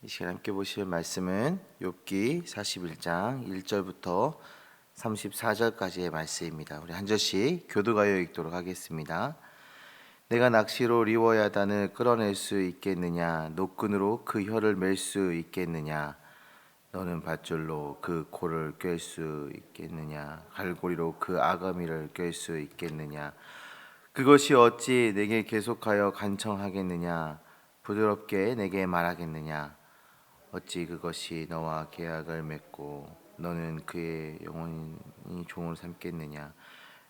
이 시간 함께 보실 말씀은 욥기 41장 1절부터 34절까지의 말씀입니다. 우리 한 절씩 교도가요 읽도록 하겠습니다. 내가 낚시로 리워야단을 끌어낼 수 있겠느냐? 노끈으로 그 혀를 맬 수 있겠느냐? 너는 밧줄로 그 코를 꿰 수 있겠느냐? 갈고리로 그 아가미를 꿰 수 있겠느냐? 그것이 어찌 내게 계속하여 간청하겠느냐? 부드럽게 내게 말하겠느냐? 어찌 그것이 너와 계약을 맺고 너는 그의 영원히 종을 삼겠느냐?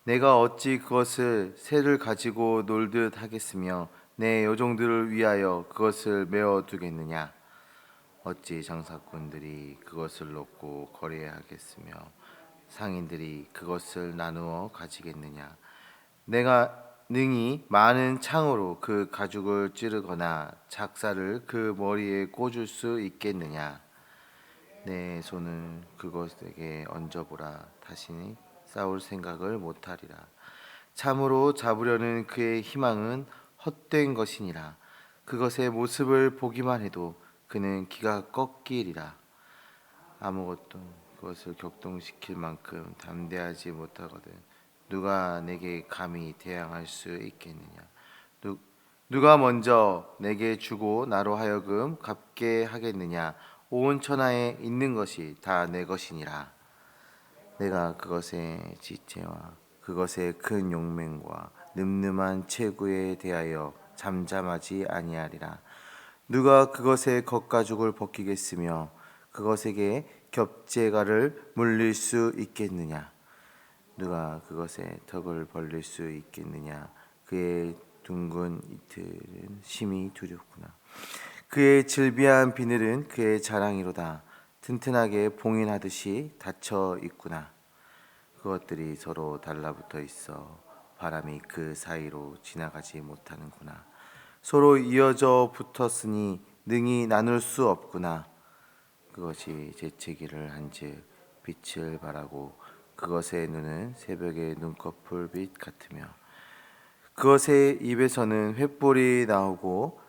내가 어찌 그것을 새를 가지고 놀듯 하겠으며 내 여종들을 위하여 그것을 메어 두겠느냐? 어찌 장사꾼들이 그것을 놓고 거래하겠으며 상인들이 그것을 나누어 가지겠느냐? 내가 능히 많은 창으로 그 가죽을 찌르거나 작사를 그 머리에 꽂을 수 있겠느냐? 내 손을 그것에게 얹어보라. 다시는 싸울 생각을 못하리라. 참으로 잡으려는 그의 희망은 헛된 것이니라. 그것의 모습을 보기만 해도 그는 기가 꺾이리라. 아무것도 그것을 격동시킬 만큼 담대하지 못하거든 누가 내게 감히 대항할 수 있겠느냐? 누가 먼저 내게 주고 나로 하여금 갚게 하겠느냐? 온 천하에 있는 것이 다 내 것이니라. 내가 그것의 지체와 그것의 큰 용맹과 늠름한 체구에 대하여 잠잠하지 아니하리라. 누가 그것의 겉가죽을 벗기겠으며 그것에게 겹재가를 물릴 수 있겠느냐? 누가 그것의 턱을 벌릴 수 있겠느냐? 그의 둥근 이틀은 심히 두렵구나. 그의 질비한 비늘은 그의 자랑이로다. 튼튼하게 봉인하듯이 닫혀 있구나. 그것들이 서로 달라붙어 있어 바람이 그 사이로 지나가지 못하는구나. 서로 이어져 붙었으니 능히 나눌 수 없구나. 그것이 재채기를 한즉 빛을 발하고 그것의 눈은 새벽의 눈꺼풀빛 같으며 그것의 입에서는 횃불이 나오고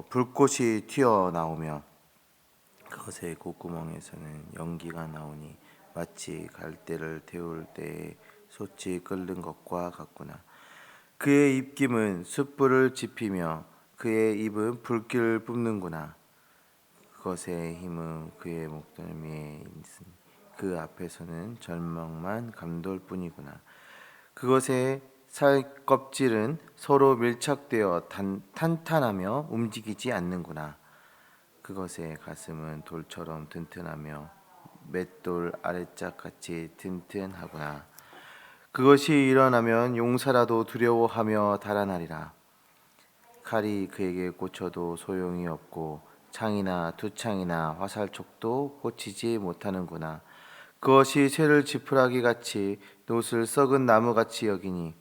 불꽃이 튀어나오며 그것의 콧구멍에서는 연기가 나오니 마치 갈대를 태울 때에 솥이 끓는 것과 같구나. 그의 입김은 숯불을 지피며 그의 입은 불길을 뿜는구나. 그것의 힘은 그의 목덜미에 있으니 그 앞에서는 절망만 감돌 뿐이구나. 그것의 살껍질은 서로 밀착되어 탄탄하며 움직이지 않는구나. 그것의 가슴은 돌처럼 튼튼하며 맷돌 아래짝같이 튼튼하구나. 그것이 일어나면 용사라도 두려워하며 달아나리라. 칼이 그에게 꽂혀도 소용이 없고 창이나 두창이나 화살촉도 꽂히지 못하는구나. 그것이 쇠를 지푸라기 같이 놋을 썩은 나무 같이 여기니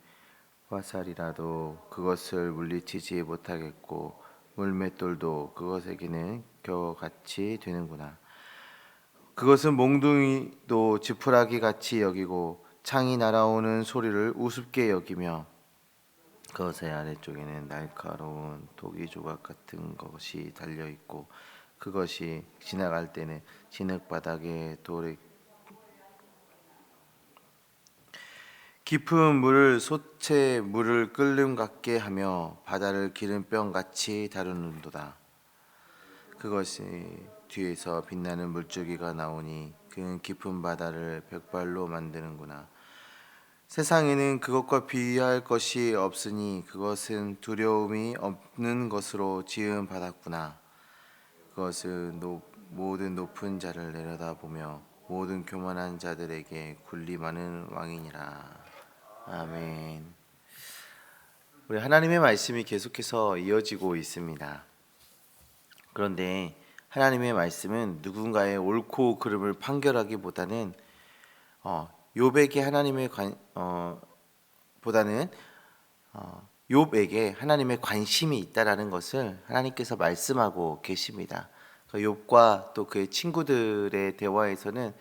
화살이라도 그것을 물리치지 못하겠고 물맷돌도 그것에게는 겨같이 되는구나. 그것은 몽둥이도 지푸라기 같이 여기고 창이 날아오는 소리를 우습게 여기며 그것의 아래쪽에는 날카로운 토기 조각 같은 것이 달려 있고 그것이 지나갈 때는 진흙바닥에 돌에 깊은 물을 솥에 물을 끓는 같게 하며 바다를 기름병 같이 다루는도다. 그것이 뒤에서 빛나는 물줄기가 나오니 그는 깊은 바다를 백발로 만드는구나. 세상에는 그것과 비교할 것이 없으니 그것은 두려움이 없는 것으로 지음 받았구나. 그것은 모든 높은 자를 내려다보며 모든 교만한 자들에게 군림하는 왕이니라. 아멘. 우리 하나님의 말씀이 계속해서 이어지고 있습니다. 그런데 하나님의 말씀은 누군가의 옳고 그름을 판결하기보다는 욥에게 욥에게 하나님의 관심이 있다라는 것을 하나님께서 말씀하고 계십니다. 욥과 또 그의 친구들의 대화에서는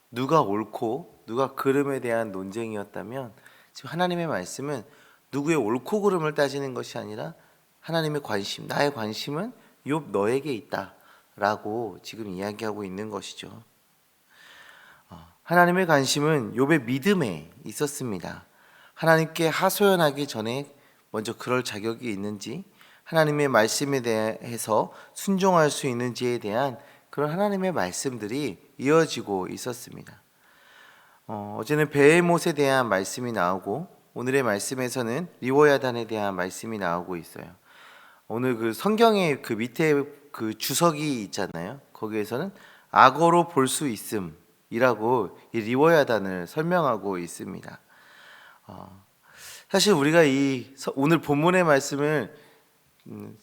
누가 옳고 누가 그름에 대한 논쟁이었다면 지금 하나님의 말씀은 누구의 옳고 그름을 따지는 것이 아니라 하나님의 관심, 나의 관심은 욥 너에게 있다. 라고 지금 이야기하고 있는 것이죠. 하나님의 관심은 욥의 믿음에 있었습니다. 하나님께 하소연하기 전에 먼저 그럴 자격이 있는지, 하나님의 말씀에 대해서 순종할 수 있는지에 대한 그런 하나님의 말씀들이 이어지고 있었습니다. 어제는 베헤못에 대한 말씀이 나오고 오늘의 말씀에서는 리워야단에 대한 말씀이 나오고 있어요. 오늘 그 성경의 그 밑에 그 주석이 있잖아요. 거기에서는 악어로 볼 수 있음이라고 이 리워야단을 설명하고 있습니다. 사실 우리가 이 오늘 본문의 말씀을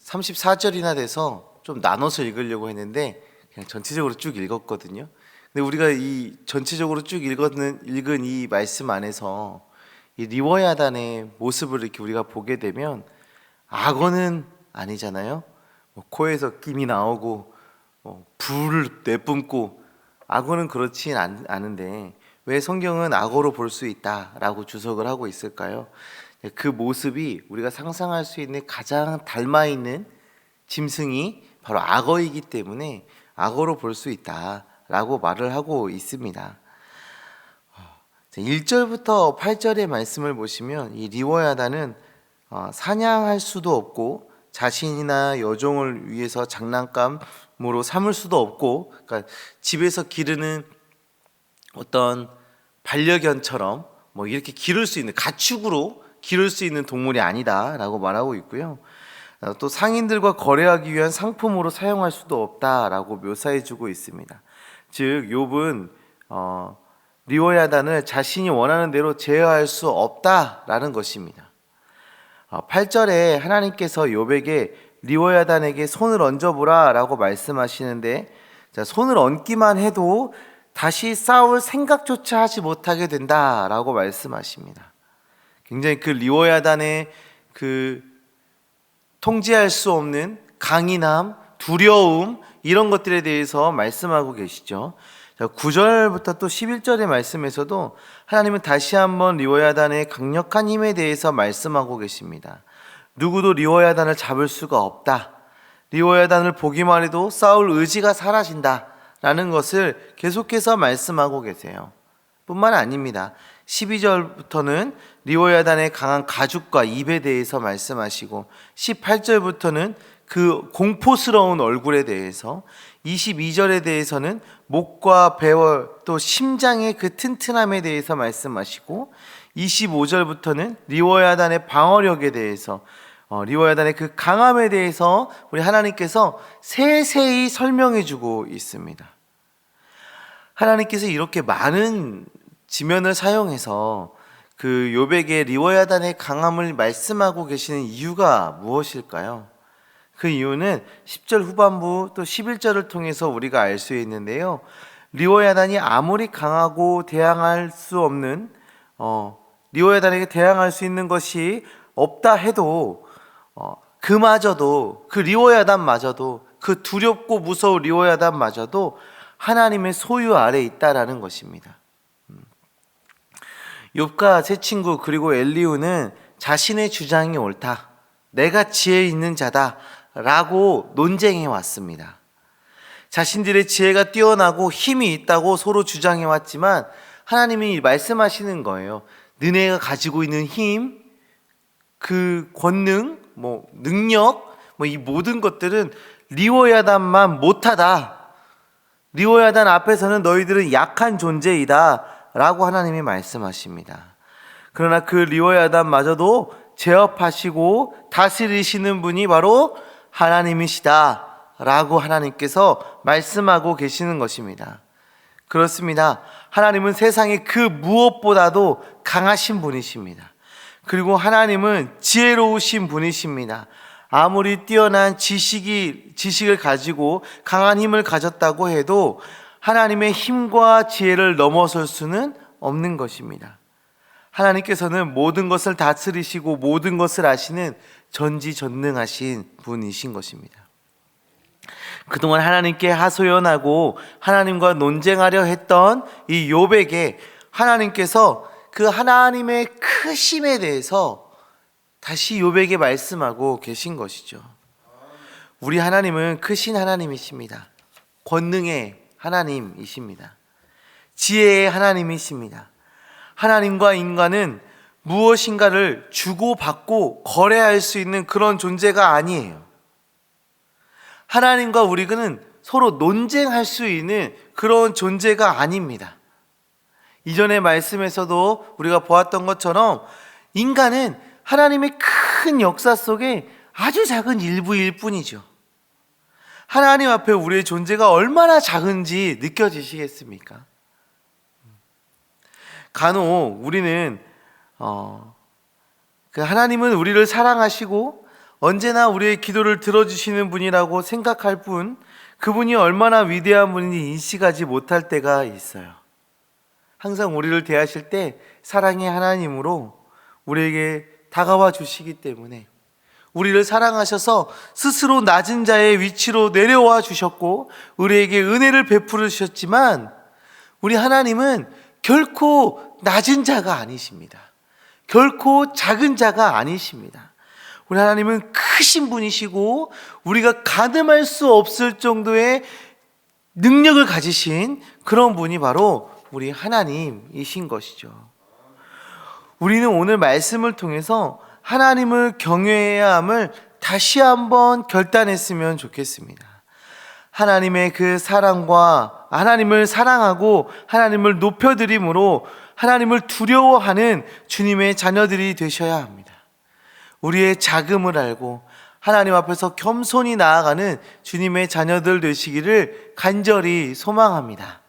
34절이나 돼서 좀 나눠서 읽으려고 했는데 그냥 전체적으로 쭉 읽었거든요. 근데 우리가 이 전체적으로 쭉 읽은 이 말씀 안에서 이 리워야단의 모습을 이렇게 우리가 보게 되면 악어는 아니잖아요. 코에서 김이 나오고 불을 내뿜고 악어는 그렇진 않은데 왜 성경은 악어로 볼 수 있다라고 주석을 하고 있을까요? 그 모습이 우리가 상상할 수 있는 가장 닮아있는 짐승이 바로 악어이기 때문에 악어로 볼 수 있다라고 말을 하고 있습니다. 1절부터 8절의 말씀을 보시면 이 리워야단은 사냥할 수도 없고 자신이나 여종을 위해서 장난감으로 삼을 수도 없고, 그러니까 집에서 기르는 어떤 반려견처럼 뭐 이렇게 기를 수 있는, 가축으로 기를 수 있는 동물이 아니다라고 말하고 있고요. 또 상인들과 거래하기 위한 상품으로 사용할 수도 없다라고 묘사해주고 있습니다. 즉 욥은 리워야단을 자신이 원하는 대로 제어할 수 없다라는 것입니다. 8절에 하나님께서 욥에게 리워야단에게 손을 얹어보라 라고 말씀하시는데, 손을 얹기만 해도 다시 싸울 생각조차 하지 못하게 된다라고 말씀하십니다. 굉장히 그 리워야단의 그 통제할 수 없는 강인함, 두려움, 이런 것들에 대해서 말씀하고 계시죠. 9절부터 또 11절의 말씀에서도 하나님은 다시 한번 리워야단의 강력한 힘에 대해서 말씀하고 계십니다. 누구도 리워야단을 잡을 수가 없다. 리워야단을 보기만 해도 싸울 의지가 사라진다 라는 것을 계속해서 말씀하고 계세요. 뿐만 아닙니다. 12절부터는 리워야단의 강한 가죽과 입에 대해서 말씀하시고 18절부터는 그 공포스러운 얼굴에 대해서, 22절에 대해서는 목과 배월 또 심장의 그 튼튼함에 대해서 말씀하시고 25절부터는 리워야단의 방어력에 대해서, 리워야단의 그 강함에 대해서 우리 하나님께서 세세히 설명해 주고 있습니다. 하나님께서 이렇게 많은 지면을 사용해서 그 욥에게 리워야단의 강함을 말씀하고 계시는 이유가 무엇일까요? 그 이유는 10절 후반부 또 11절을 통해서 우리가 알 수 있는데요. 리워야단이 아무리 강하고 대항할 수 없는 리워야단에게 대항할 수 있는 것이 없다 해도 그마저도, 그 리워야단마저도, 그 두렵고 무서운 리워야단마저도 하나님의 소유 아래에 있다라는 것입니다. 욥과 세 친구 그리고 엘리후는 자신의 주장이 옳다, 내가 지혜 있는 자다 라고 논쟁해 왔습니다. 자신들의 지혜가 뛰어나고 힘이 있다고 서로 주장해 왔지만 하나님이 말씀하시는 거예요. 너네가 가지고 있는 힘, 그 권능, 능력, 이 모든 것들은 리워야단만 못하다. 리워야단 앞에서는 너희들은 약한 존재이다 라고 하나님이 말씀하십니다. 그러나 그 리워야단마저도 제압하시고 다스리시는 분이 바로 하나님이시다 라고 하나님께서 말씀하고 계시는 것입니다. 그렇습니다. 하나님은 세상의 그 무엇보다도 강하신 분이십니다. 그리고 하나님은 지혜로우신 분이십니다. 아무리 뛰어난 지식을 가지고 강한 힘을 가졌다고 해도 하나님의 힘과 지혜를 넘어설 수는 없는 것입니다. 하나님께서는 모든 것을 다스리시고 모든 것을 아시는 전지전능하신 분이신 것입니다. 그동안 하나님께 하소연하고 하나님과 논쟁하려 했던 이 욥에게 하나님께서 그 하나님의 크심에 대해서 다시 욥에게 말씀하고 계신 것이죠. 우리 하나님은 크신 하나님이십니다. 권능의 하나님이십니다. 지혜의 하나님이십니다. 하나님과 인간은 무엇인가를 주고받고 거래할 수 있는 그런 존재가 아니에요. 하나님과 우리는 서로 논쟁할 수 있는 그런 존재가 아닙니다. 이전의 말씀에서도 우리가 보았던 것처럼 인간은 하나님의 큰 역사 속에 아주 작은 일부일 뿐이죠. 하나님 앞에 우리의 존재가 얼마나 작은지 느껴지시겠습니까? 간혹 우리는 하나님은 우리를 사랑하시고 언제나 우리의 기도를 들어주시는 분이라고 생각할 뿐 그분이 얼마나 위대한 분인지 인식하지 못할 때가 있어요. 항상 우리를 대하실 때 사랑의 하나님으로 우리에게 다가와 주시기 때문에 우리를 사랑하셔서 스스로 낮은 자의 위치로 내려와 주셨고 우리에게 은혜를 베풀어 주셨지만 우리 하나님은 결코 낮은 자가 아니십니다. 결코 작은 자가 아니십니다. 우리 하나님은 크신 분이시고 우리가 가늠할 수 없을 정도의 능력을 가지신 그런 분이 바로 우리 하나님이신 것이죠. 우리는 오늘 말씀을 통해서 하나님을 경외해야 함을 다시 한번 결단했으면 좋겠습니다. 하나님의 그 사랑과 하나님을 사랑하고 하나님을 높여드림으로 하나님을 두려워하는 주님의 자녀들이 되셔야 합니다. 우리의 작음을 알고 하나님 앞에서 겸손히 나아가는 주님의 자녀들 되시기를 간절히 소망합니다.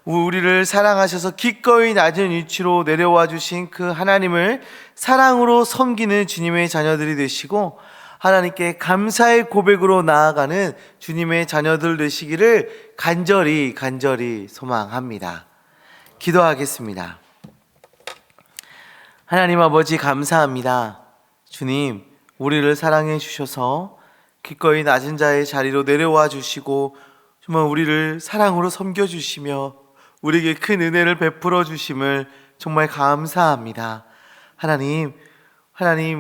우리를 사랑하셔서 기꺼이 낮은 위치로 내려와 주신 그 하나님을 사랑으로 섬기는 주님의 자녀들이 되시고 하나님께 감사의 고백으로 나아가는 주님의 자녀들 되시기를 간절히 소망합니다. 기도하겠습니다. 하나님 아버지 감사합니다. 주님, 우리를 사랑해 주셔서 기꺼이 낮은 자의 자리로 내려와 주시고 정말 우리를 사랑으로 섬겨 주시며 우리에게 큰 은혜를 베풀어 주심을 정말 감사합니다. 하나님,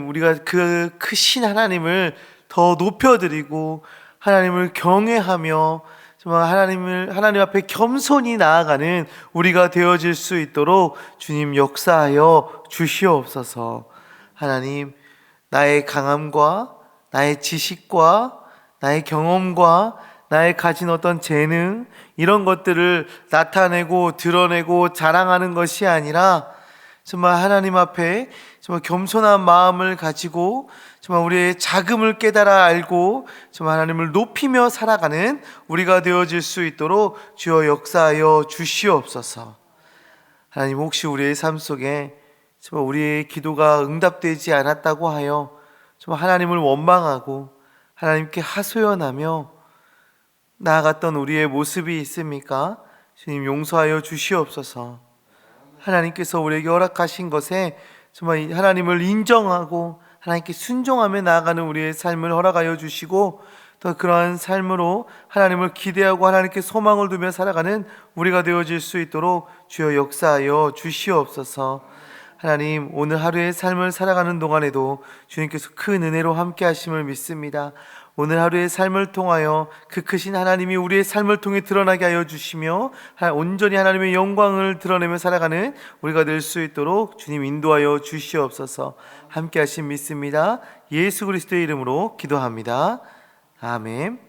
우리가 그 크신 하나님을 더 높여드리고 하나님을 경외하며 정말 하나님 앞에 겸손히 나아가는 우리가 되어질 수 있도록 주님 역사하여 주시옵소서. 하나님, 나의 강함과 나의 지식과 나의 경험과 나의 가진 어떤 재능 이런 것들을 나타내고 드러내고 자랑하는 것이 아니라 정말 하나님 앞에 정말 겸손한 마음을 가지고 정말 우리의 작음을 깨달아 알고 정말 하나님을 높이며 살아가는 우리가 되어질 수 있도록 주여 역사하여 주시옵소서. 하나님, 혹시 우리의 삶 속에 정말 우리의 기도가 응답되지 않았다고 하여 정말 하나님을 원망하고 하나님께 하소연하며 나아갔던 우리의 모습이 있습니까? 주님 용서하여 주시옵소서. 하나님께서 우리에게 허락하신 것에 정말 하나님을 인정하고 하나님께 순종하며 나아가는 우리의 삶을 허락하여 주시고 더 그러한 삶으로 하나님을 기대하고 하나님께 소망을 두며 살아가는 우리가 되어질 수 있도록 주여 역사하여 주시옵소서. 하나님, 오늘 하루의 삶을 살아가는 동안에도 주님께서 큰 은혜로 함께 하심을 믿습니다. 오늘 하루의 삶을 통하여 그 크신 하나님이 우리의 삶을 통해 드러나게 하여 주시며 온전히 하나님의 영광을 드러내며 살아가는 우리가 될 수 있도록 주님 인도하여 주시옵소서. 함께 하심 믿습니다. 예수 그리스도의 이름으로 기도합니다. 아멘.